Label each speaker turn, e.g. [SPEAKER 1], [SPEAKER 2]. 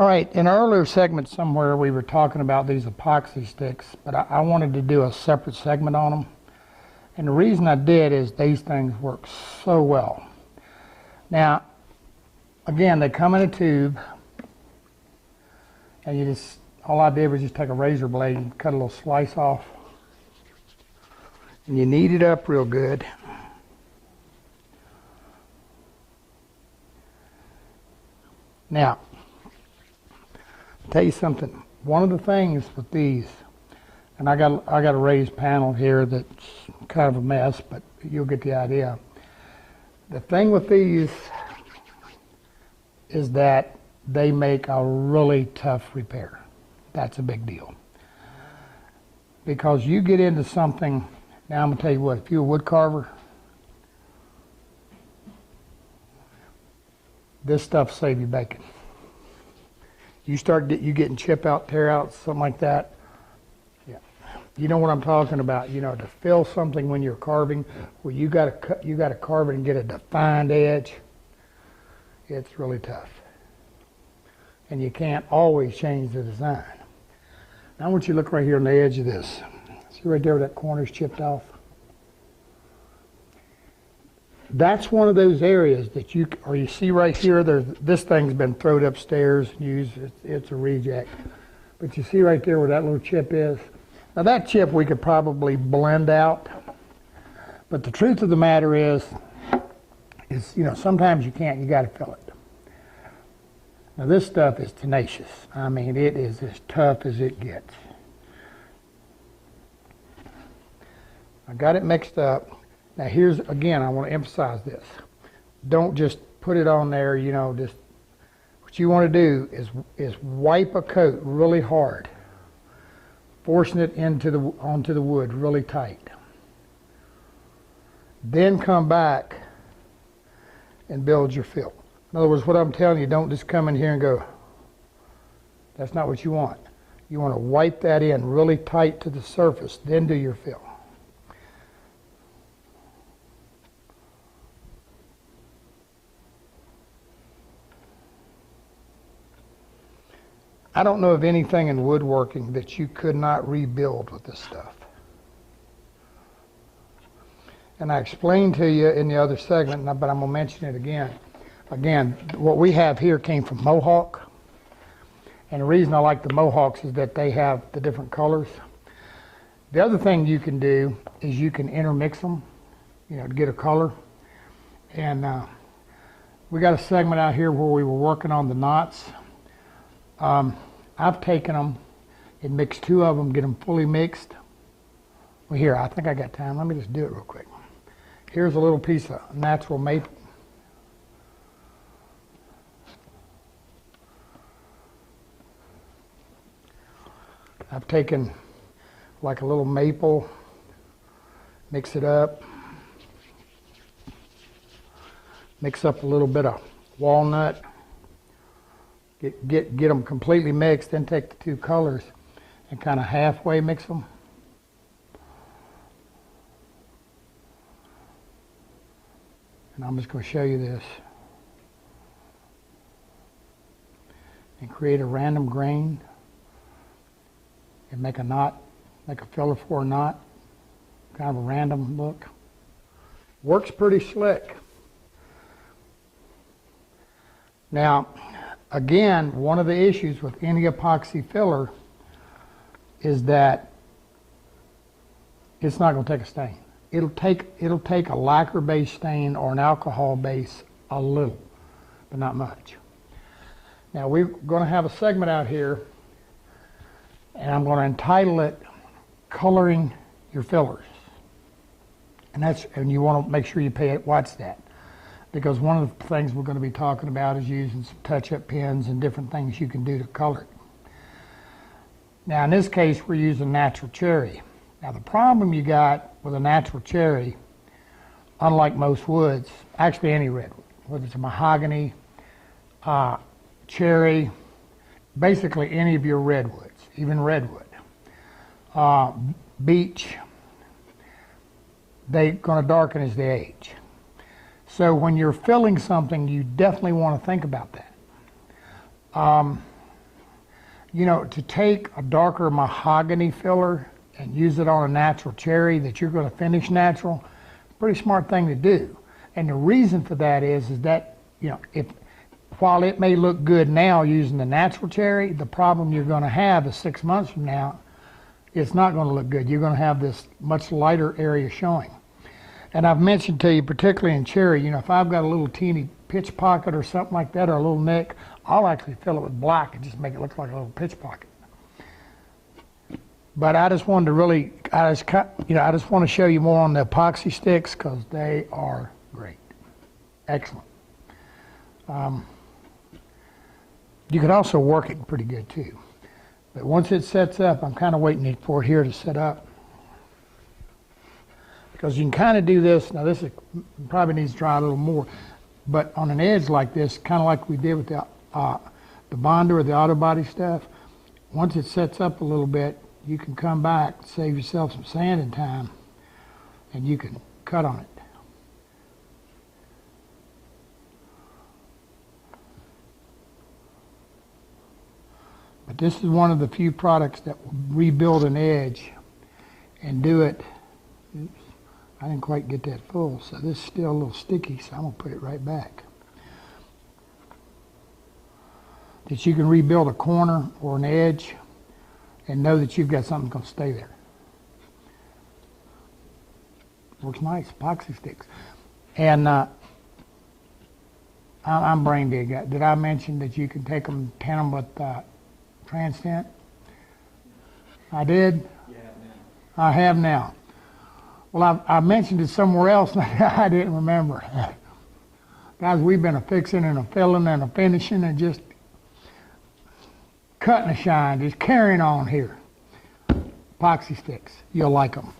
[SPEAKER 1] All right, in an earlier segment somewhere we were talking about these epoxy sticks, but I wanted to do a separate segment on them. And the reason I did is these things work so well. Now, again, they come in a tube, and you just, all I did was just take a razor blade and cut a little slice off. And you knead it up real good. Now, I'll tell you something. One of the things with these, and I got a raised panel here that's kind of a mess, but you'll get the idea. The thing with these is that they make a really tough repair. That's a big deal. Because you get into something, now I'm gonna tell you what, if you're a wood carver, this stuff save you bacon. You start getting chip out, tear out, something like that. Yeah, you know what I'm talking about. You know, to fill something when you're carving, where you got to carve it and get a defined edge. It's really tough, and you can't always change the design. Now I want you to look right here on the edge of this. See right there where that corner's chipped off? That's one of those areas that you see right here, this thing's been thrown upstairs and used, it's a reject. But you see right there where that little chip is? Now that chip we could probably blend out, but the truth of the matter is you know, sometimes you can't, you gotta fill it. Now this stuff is tenacious. I mean, it is as tough as it gets. I got it mixed up. Now here's, again, I want to emphasize this. Don't just put it on there, you know, just, what you want to do is wipe a coat really hard, forcing it onto the wood really tight. Then come back and build your fill. In other words, what I'm telling you, don't just come in here and go, that's not what you want. You want to wipe that in really tight to the surface, then do your fill. I don't know of anything in woodworking that you could not rebuild with this stuff. And I explained to you in the other segment, but I'm going to mention it again. Again, what we have here came from Mohawk. And the reason I like the Mohawks is that they have the different colors. The other thing you can do is you can intermix them, you know, to get a color. And we got a segment out here where we were working on the knots. I've taken them and mixed two of them, get them fully mixed. Well, here, I think I got time. Let me just do it real quick. Here's a little piece of natural maple. I've taken like a little maple, mix it up, mix up a little bit of walnut. Get them completely mixed, then take the two colors and kind of halfway mix them. And I'm just going to show you this. And create a random grain and make a knot, make a filler for a knot, kind of a random look. Works pretty slick. Now, again, one of the issues with any epoxy filler is that it's not going to take a stain. It'll take a lacquer-based stain or an alcohol base a little, but not much. Now we're going to have a segment out here, and I'm going to entitle it "Coloring Your Fillers," and you want to make sure you watch that. Because one of the things we're going to be talking about is using some touch-up pens and different things you can do to color it. Now in this case we're using natural cherry. Now the problem you got with a natural cherry, unlike most woods, actually any redwood, whether it's a mahogany, cherry, basically any of your redwoods, even redwood, beech, they're going to darken as they age. So when you're filling something, you definitely want to think about that. You know, to take a darker mahogany filler and use it on a natural cherry that you're going to finish natural, pretty smart thing to do. And the reason for that is that, you know, while it may look good now using the natural cherry, the problem you're going to have is 6 months from now, it's not going to look good. You're going to have this much lighter area showing. And I've mentioned to you, particularly in cherry, you know, if I've got a little teeny pitch pocket or something like that, or a little nick, I'll actually fill it with black and just make it look like a little pitch pocket. But I just wanted to really, I just want to show you more on the epoxy sticks because they are great. Excellent. You could also work it pretty good too. But once it sets up, I'm kind of waiting for it here to set up. Because you can kind of do this, now this probably needs to dry a little more, but on an edge like this, kind of like we did with the Bonder or the auto body stuff, once it sets up a little bit, you can come back, save yourself some sanding time, and you can cut on it. But this is one of the few products that will rebuild an edge and do it. Oops, I didn't quite get that full, so this is still a little sticky, so I'm going to put it right back. That you can rebuild a corner or an edge and know that you've got something that's going to stay there. Works nice, epoxy sticks. And I'm brain dead. Did I mention that you can take them, tan them with Transtent? I did? You have now. I have now. Well, I mentioned it somewhere else and I didn't remember. Guys, we've been a fixing and a filling and a finishing and just cutting a shine, just carrying on here. Epoxy sticks. You'll like them.